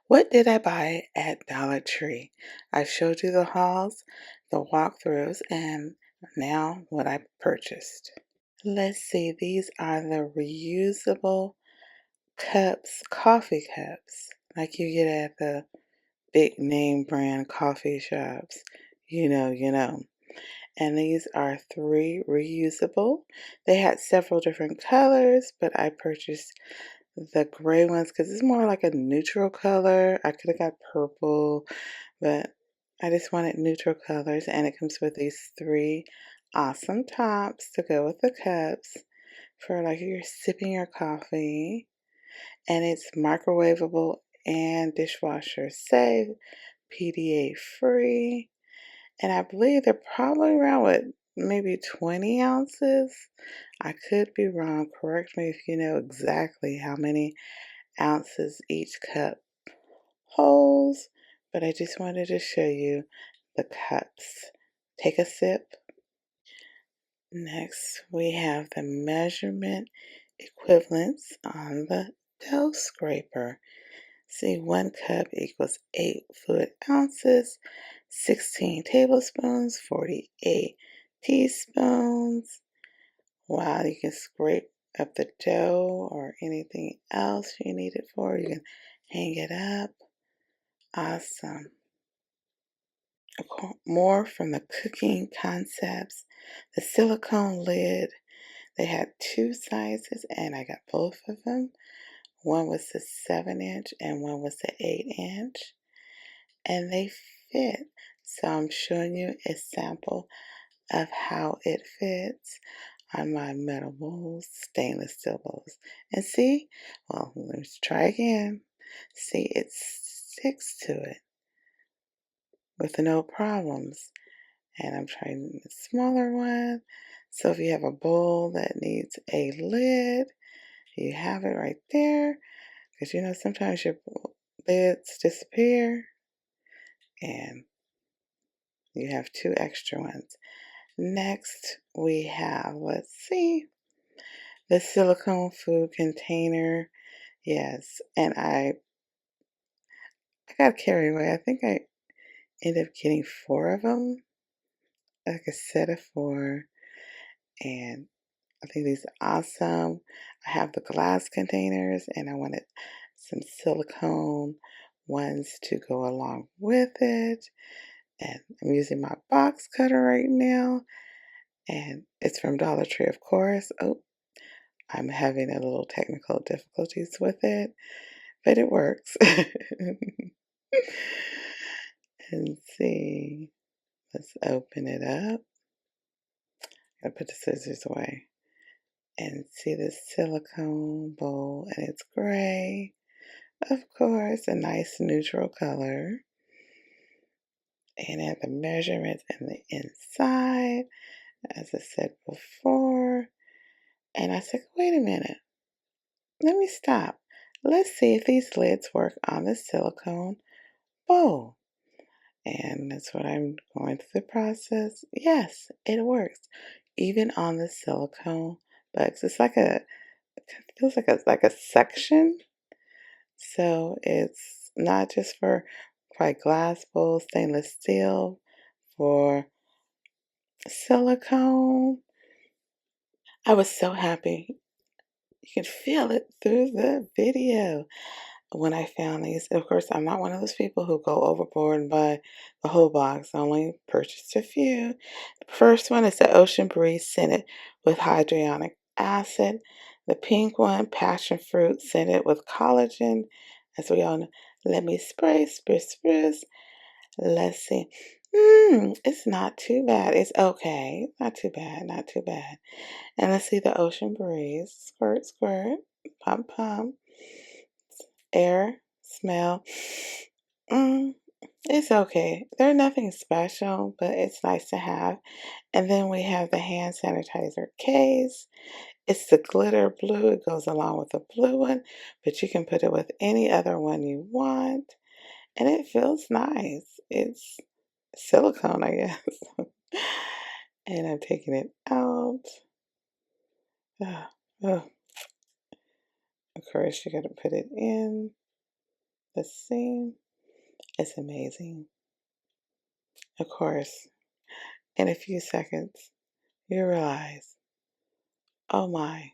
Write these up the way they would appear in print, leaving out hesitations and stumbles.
What did I buy at Dollar Tree? I showed you the hauls, the walkthroughs, and now what I purchased. Let's see, these are the reusable cups, coffee cups, like you get at the big name brand coffee shops. You know. And these are three reusable. They had several different colors, but I purchased the gray ones because it's more like a neutral color. I could have got purple, but I just wanted neutral colors. And it comes with these three awesome tops to go with the cups for like you're sipping your coffee. And it's microwavable and dishwasher safe, PDA free. And I believe they're probably around what, maybe 20 ounces. I could be wrong. Correct me if you know exactly how many ounces each cup holds. But I just wanted to show you the cups. Take a sip. Next, we have the measurement equivalents on the dough scraper. See, 1 cup equals 8 fluid ounces, 16 tablespoons, 48 teaspoons. Wow, you can scrape up the dough or anything else you need it for. You can hang it up. Awesome. More from the cooking concepts. The silicone lid. They had 2 sizes and I got both of them. One was the 7-inch and one was the 8-inch. And they fit. So I'm showing you a sample of how it fits on my metal bowls, stainless steel bowls. And see, well, let me try again. See, it sticks to it with no problems. And I'm trying a smaller one. So if you have a bowl that needs a lid, you have it right there. Because you know, sometimes your lids disappear and you have 2 extra ones. Next, we have, let's see, the silicone food container. Yes, and I got carried away. I think I ended up getting 4 of them, like a set of 4. And I think these are awesome. I have the glass containers, and I wanted some silicone ones to go along with it. And I'm using my box cutter right now. And it's from Dollar Tree, of course. Oh, I'm having a little technical difficulties with it, but it works. And see, let's open it up. I put the scissors away and see the silicone bowl, and it's gray. Of course, a nice neutral color. And I have the measurements in the inside, as I said before. And I said, wait a minute, let me stop. Let's see if these lids work on the silicone bowl. And that's what I'm going through the process. Yes, it works. Even on the silicone bugs. It's like it feels like a section. So it's not just for quite glass bowls, stainless steel, for silicone. I was so happy. You can feel it through the video. When I found these, of course, I'm not one of those people who go overboard and buy the whole box. I only purchased a few. The first one is the Ocean Breeze scented with hyaluronic acid. The pink one, passion fruit scented with collagen. As we all know, let me spray, spruce, spruce. Let's see. It's not too bad. It's okay. Not too bad. Not too bad. And let's see the Ocean Breeze. Squirt, squirt. Pump, pump. Air, smell. Mm, it's okay. They're nothing special, but it's nice to have. And then we have the hand sanitizer case. It's the glitter blue. It goes along with the blue one, but you can put it with any other one you want. And it feels nice. It's silicone, I guess. And I'm taking it out. Oh, oh. Of course, you got to put it in. the seam. It's amazing. Of course, in a few seconds, you realize, oh my,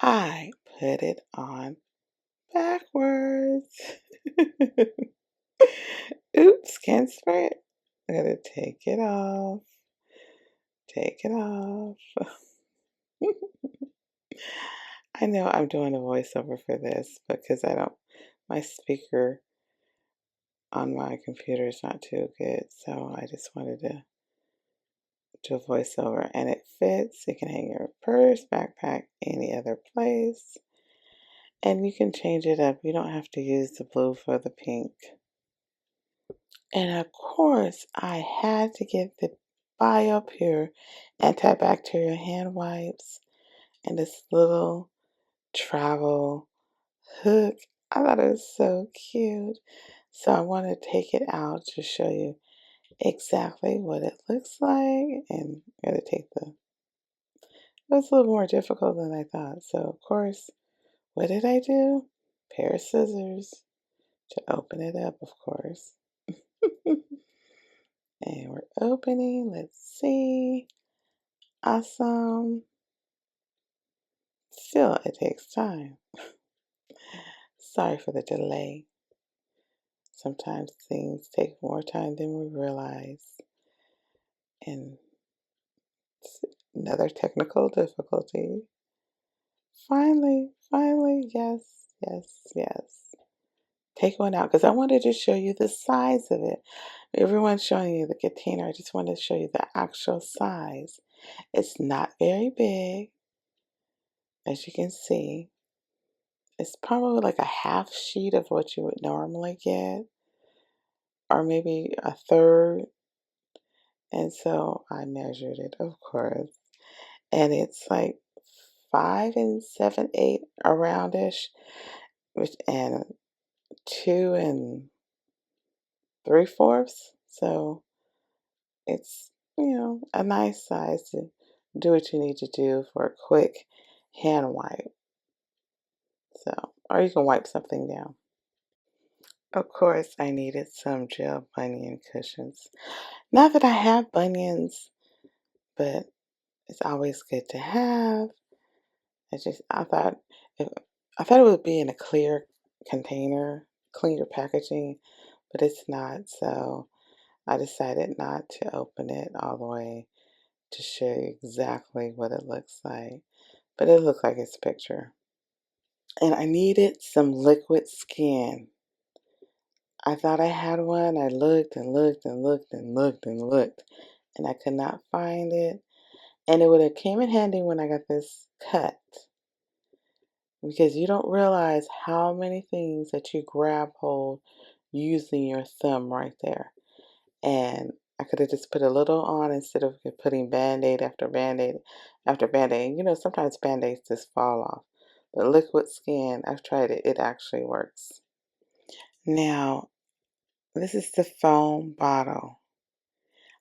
I put it on backwards. Oops, can't spread. I gotta take it off. Take it off. I know I'm doing a voiceover for this because my speaker on my computer is not too good. So I just wanted to do a voiceover and it fits. You can hang your purse, backpack, any other place. And you can change it up. You don't have to use the blue for the pink. And of course, I had to get the BioPure antibacterial hand wipes and this little travel hook. I thought it was so cute. So I want to take it out to show you exactly what it looks like. And I'm going to take it was a little more difficult than I thought. So of course, what did I do? Pair of scissors to open it up, of course. And we're opening. Let's see. Awesome. Still, it takes time. Sorry for the delay. Sometimes things take more time than we realize. And another technical difficulty. Finally, yes. Take one out because I wanted to show you the size of it. Everyone's showing you the container. I just wanted to show you the actual size. It's not very big, as you can see. It's probably like a half sheet of what you would normally get, or maybe a third. And so I measured it, of course. And it's like 5 7/8 aroundish, and 2 3/4. So it's, a nice size to do what you need to do for a quick hand wipe. So, or you can wipe something down. Of course, I needed some gel bunion cushions. Not that I have bunions, but it's always good to have. If, I thought it would be in a clear container, clear packaging, but it's not. So I decided not to open it all the way to show you exactly what it looks like. But it looks like its picture. And I needed some liquid skin. I thought I had one. I looked and looked and looked and looked and looked, and I could not find it. And it would have came in handy when I got this cut, because you don't realize how many things that you grab hold using your thumb right there. And I could have just put a little on instead of putting band-aid after band-aid after band-aid. Sometimes band-aids just fall off. But liquid skin, I've tried it. It actually works. Now, this is the foam bottle.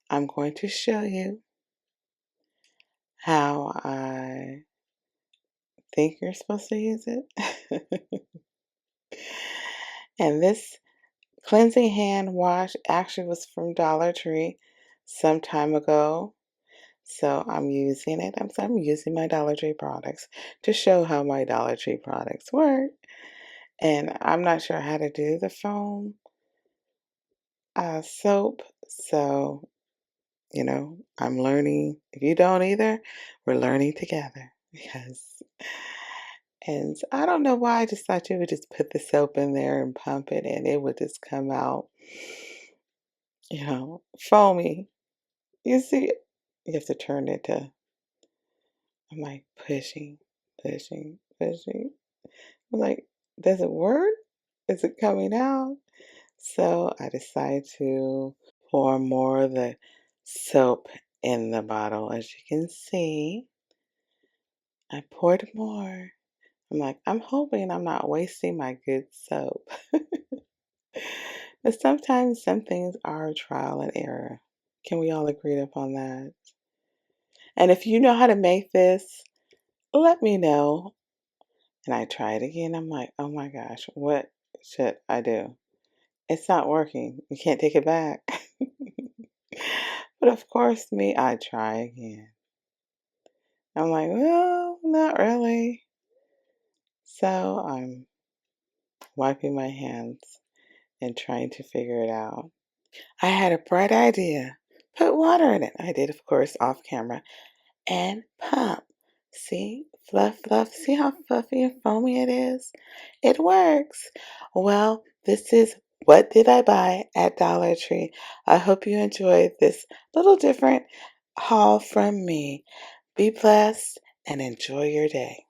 I'm going to show you how I think you're supposed to use it. And this cleansing hand wash actually was from Dollar Tree some time ago. So I'm using it. I'm using my Dollar Tree products to show how my Dollar Tree products work. And I'm not sure how to do the foam soap. So, I'm learning. If you don't either, we're learning together. Yes. And I don't know why I just thought you would just put the soap in there and pump it and it would just come out, foamy. You see, you have to turn it to, I'm like pushing. I'm like, does it work? Is it coming out? So I decided to pour more of the soap in the bottle. As you can see, I poured more. I'm like, I'm hoping I'm not wasting my good soap. But sometimes some things are trial and error. Can we all agree upon that? And if you know how to make this, let me know. And I try it again. I'm like, oh my gosh, what should I do? It's not working. You can't take it back. But of course, I try again. I'm like, well, not really. So I'm wiping my hands and trying to figure it out. I had a bright idea. Put water in it. I did, of course, off camera. And pump. See? Fluff, fluff. See how fluffy and foamy it is? It works. Well, this is What Did I Buy at Dollar Tree? I hope you enjoyed this little different haul from me. Be blessed and enjoy your day.